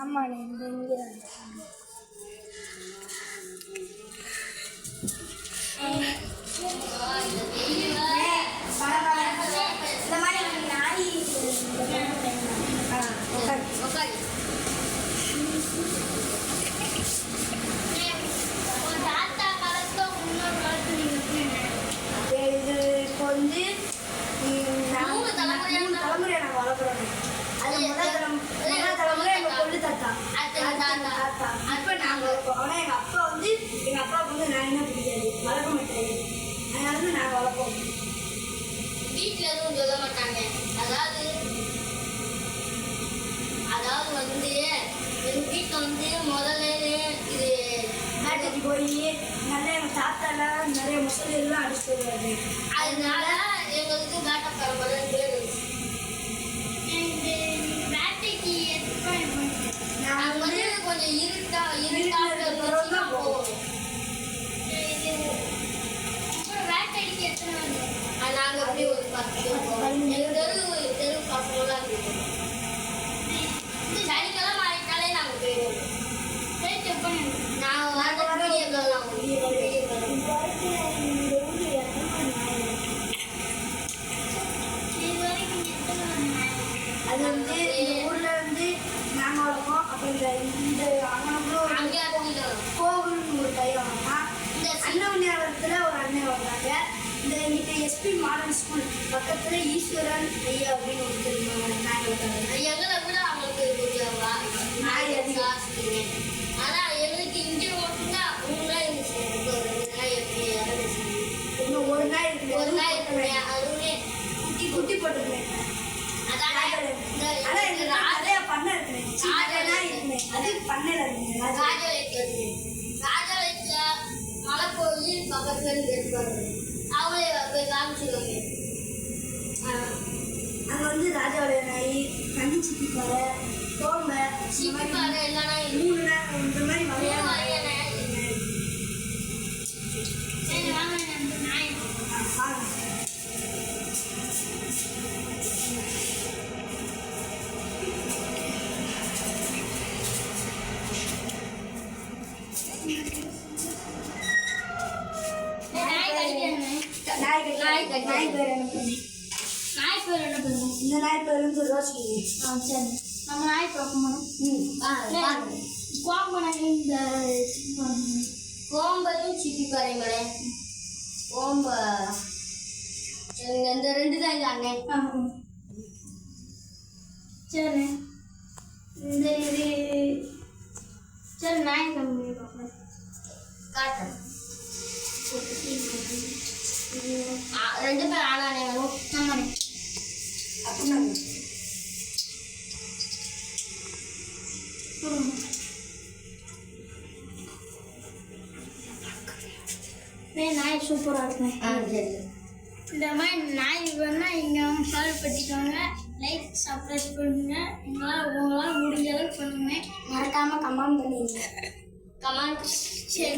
ஆமாண்ணே இந்த இங்கே இந்த மாதிரி நாய் இது இப்போ வந்து தலைமுறையை நாங்கள் வளர்க்குறோம். அது முதல் தலைமுறை எங்கள் பொண்ணு தாத்தா அப்போ நாங்கள் வளர்ப்போம். ஆனால் எங்கள் அப்பா வந்து எங்கள் அப்பாவுக்கு வந்து நாயினா பிடிக்காது, வளர்க்க மாட்டாரு. அதனால வந்து நாங்கள் வளர்ப்போம். வீட்டில் எதுவும் சொல்ல மாட்டாங்க. அதாவது வந்து எங்கள் வீட்டில் வந்து முதல்ல இது வேட்டைக்கு போய் நிறைய எங்கள் தாத்தாலாம் நிறைய முசலையெல்லாம் அடிச்சுட்டு வருவாரு. அதனால எங்களுக்கு வேட்டைக்காரம்பதை பேர். வேட்டைக்கு நாங்கள் வந்து கொஞ்சம் இருட்டாக போவோம். வேட்டைக்கு எத்தனை வந்து நாங்கள் அப்படி ஒரு 10 எங்கள் தெரு பசங்களாம் இருக்கும். சனிக்கெல்லாம் மாறிட்டாலே நாங்கள் போயிடுவோம். நான் அது வந்து இந்த ஊர்ல வந்து நாங்கள் வளர்ப்போம். அப்புறம் இந்த அங்கங்களும் கோவில்னு ஒரு டைம் இந்த அண்ணவனியாரத்தில் ஒரு அண்ணன் வந்தாங்க. இந்த இங்கிட்ட எஸ்பி மாடர்ன் ஸ்கூல் பக்கத்துல ஈஸ்வரன் ஐயா அப்படின்னு ஒரு தெரியுமா நாய் வளர்த்தாங்க. எங்களை விட அவங்களுக்கு கொஞ்சம் நாய் அதிகம். ஆனால் எங்களுக்கு இங்கே மட்டும்தான் 3 நாய் இருந்துச்சு. இன்னும் ஒரு நாய் இருக்குது. ஒரு நாய் இருக்கு. அதுவுமே குட்டி போட்டுருக்கேன். ஆனால் எங்களுக்கு நிறைய பண்ணை இருக்குங்க. நாய் இருக்குங்க. அது பண்ணையில் இருக்குங்க. ராஜாலயத்தில் மலை கோயில் பக்கத்துல இருந்து எடுப்பாங்க. அவங்களே போய் காமிச்சிருவாங்க. அங்கே வந்து ராஜாவுடைய நாய், கண்ணி சிப்பிப்பாறை, கோம்பை, சிப்பிப்பாறை எல்லா நாயும் 3 நாய் இந்த மாதிரி வகையான நாய் பேர் என்ன பண்ணுங்க? இந்த நாய் பேர் வந்து ரோஸ்லி. சரி நம்ம நாய் பார்க்கணும். இந்த கோம்பையும் சிப்பிப்பாறைங்களே. கோம்ப இந்த 2 தான் இந்த அண்ணன். சரி இந்த இது சரி நாய் கம்மி பார்க்கலாம். காட்டுறேன். 2 பேர் ஆனானே வேணும். ஆமாண்ணே அப்படின்னா நாய் சூப்பராக இருக்கும். சரி. இந்த மாதிரி நாய் வேணால் இங்கே ஃபாலோ பண்ணிக்கோங்க. லைக் சப்ஸ்கிரைப் பண்ணுங்க. உங்களால் முடிஞ்ச அளவுக்கு பண்ணுங்க. மறக்காம கமெண்ட் பண்ணுங்க. கமெண்ட். சரி.